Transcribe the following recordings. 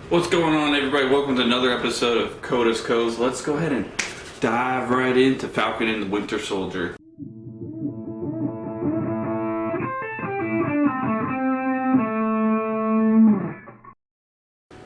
What's going on, everybody? Welcome to another episode of Cove. Let's go ahead and dive right into Falcon and the Winter Soldier.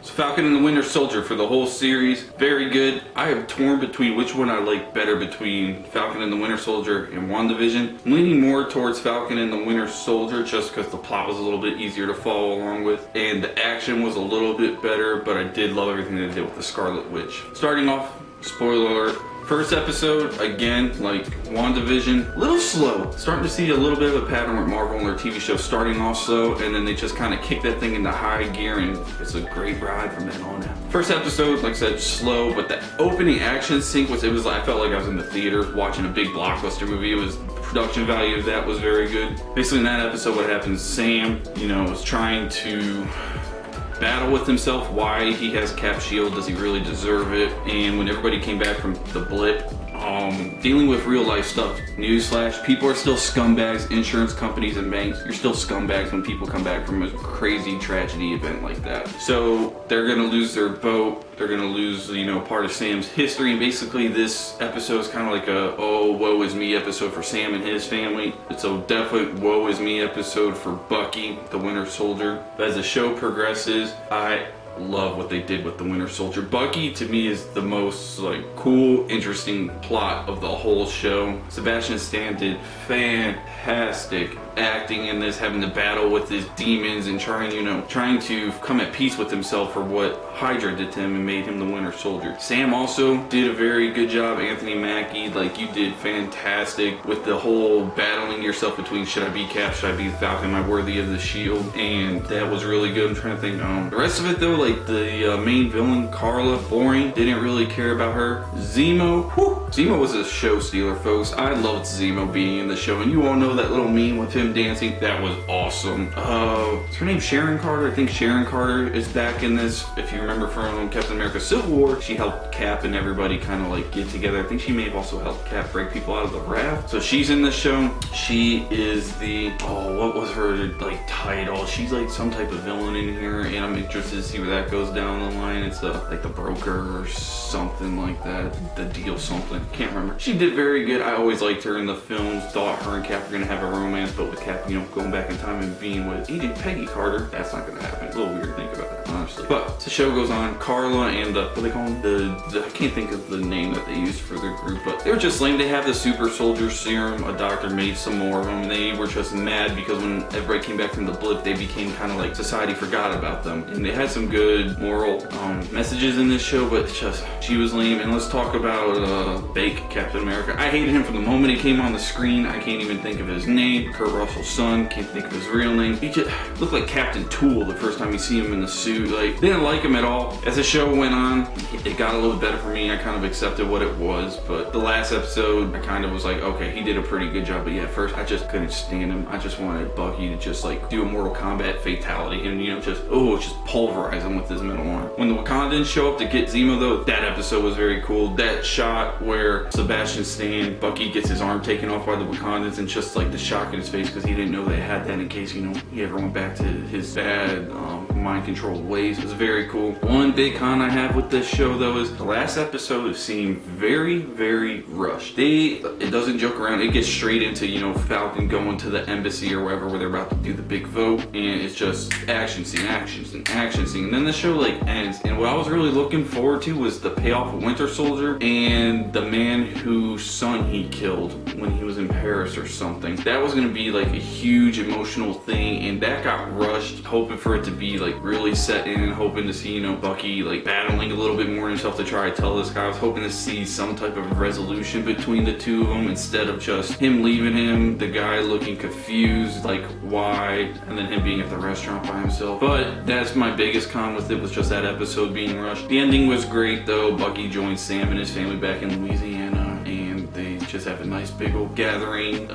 So Falcon and the Winter Soldier for the whole series, very good. I am torn between which one I like better between Falcon and the Winter Soldier and WandaVision. I'm leaning more towards Falcon and the Winter Soldier just because the plot was a little bit easier to follow along with and the action was a little bit better, but I did love everything they did with the Scarlet Witch. Starting off, spoiler alert, first episode, again, like WandaVision, a little slow. Starting to see a little bit of a pattern with Marvel and their TV shows starting off slow, and then they just kind of kick that thing into high gear, and it's a great ride from then on out. First episode, like I said, slow, but the opening action sync I felt like I was in the theater watching a big blockbuster movie. The production value of that was very good. Basically in that episode, what happens, Sam, was trying to battle with himself, why he has Cap shield, does he really deserve it? And when everybody came back from the blip, dealing with real life stuff. Newsflash, people are still scumbags, insurance companies and banks, you're still scumbags when people come back from a crazy tragedy event like that. So they're gonna lose their boat, they're gonna lose, part of Sam's history, and basically this episode is kind of like a, oh, woe is me episode for Sam and his family. It's a definite woe is me episode for Bucky, the Winter Soldier. But as the show progresses, I love what they did with the Winter Soldier. Bucky to me is the most cool, interesting plot of the whole show. Sebastian Stan did fantastic acting in this, having to battle with his demons and trying to come at peace with himself for what Hydra did to him and made him the Winter Soldier. Sam also did a very good job. Anthony Mackie, you did fantastic with the whole battling yourself between should I be Cap, should I be Falcon, am I worthy of the shield? And that was really good. I'm trying to think. The rest of it though, the main villain, Carla, boring, didn't really care about her. Zemo, Zemo was a show stealer, folks. I loved Zemo being in the show, and you all know that little meme with him dancing. That was awesome. Is her name Sharon Carter? I think Sharon Carter is back in this. If you remember from Captain America Civil War, she helped Cap and everybody kind of get together. I think she may have also helped Cap break people out of the raft. So she's in the show. She is the, what was her title? She's some type of villain in here, and I'm interested to see where that goes down the line. It's the broker or something like that. The deal something. Can't remember. She did very good. I always liked her in the films. Thought her and Cap were gonna have a romance, but with Cap, going back in time and being with Agent Peggy Carter, that's not gonna happen. It's a little weird to think about that, honestly. But the show goes on. Carla and what do they call them? I can't think of the name that they used for their group, but they were just lame. They have the super soldier serum. A doctor made some more of them, and they were just mad because when everybody came back from the blip, they became kind of society forgot about them. And they had some good moral messages in this show, but she was lame. And let's talk about fake Captain America. I hated him from the moment he came on the screen. I can't even think of his name. Kurt Russell's son, can't think of his real name. He just looked like Captain Tool the first time you see him in the suit. Didn't like him at all. As the show went on, it got a little better for me. I kind of accepted what it was, but the last episode, I kind of was okay, he did a pretty good job, but yeah, at first I just couldn't stand him. I just wanted Bucky to just do a Mortal Kombat fatality and just pulverize him with his metal arm. When the Wakandans show up to get Zemo though, that episode was very cool. That shot where Sebastian Stan, Bucky gets his arm taken off by the Wakandans, and just the shock in his face because he didn't know they had that in case he ever went back to his bad mind controlled ways. It was very cool. One big con I have with this show though is the last episode seemed very, very rushed. It doesn't joke around. It gets straight into Falcon going to the embassy or wherever where they're about to do the big vote, and it's just action scene, and then the show ends. And what I was really looking forward to was the payoff of Winter Soldier and the man whose son he killed when he was in Paris or something. That was gonna be a huge emotional thing, and that got rushed. Hoping for it to be really set in, hoping to see Bucky battling a little bit more himself to try to tell this guy. I was hoping to see some type of resolution between the two of them instead of just him leaving him, the guy looking confused, why, and then him being at the restaurant by himself. But that's my biggest con with it, was just that episode being rushed. The ending was great though. Bucky joins Sam and his family back in Louisiana, and they just have a nice big old gathering.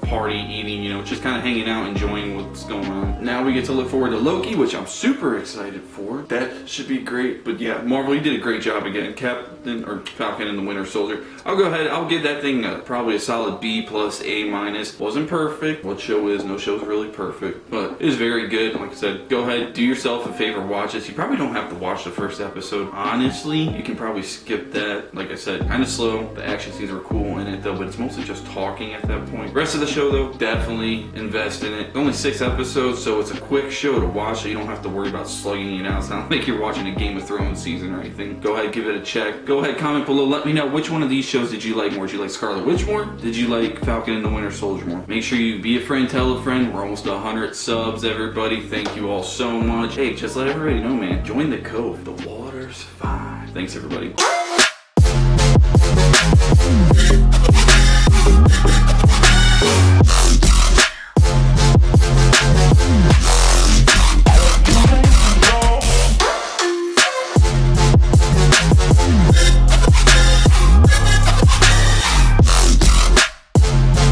party eating, you know, just kind of hanging out, enjoying what's going on. Now we get to look forward to Loki, which I'm super excited for. That should be great. But yeah, Marvel, you did a great job again. Falcon and the Winter Soldier. I'll go ahead, I'll give that thing probably a solid B plus, A minus. Wasn't perfect. What show is? No show's really perfect, but it is very good. Like I said, go ahead, do yourself a favor, watch this. You probably don't have to watch the first episode. Honestly, you can probably skip that. Like I said, kind of slow. The action scenes are cool in it though, but it's mostly just talking at that point. Rest of the show though, definitely invest in it. Only 6 episodes, so it's a quick show to watch, so you don't have to worry about slugging it out. It's not like you're watching a Game of Thrones season or anything. Go ahead, give it a check. Go ahead, comment below. Let me know which one of these shows did you like more. Did you like Scarlet Witch more? Did you like Falcon and the Winter Soldier more? Make sure you be a friend, tell a friend. We're almost 100 subs, everybody. Thank you all so much. Hey, just let everybody know, man. Join the Cove. The water's fine. Thanks, everybody.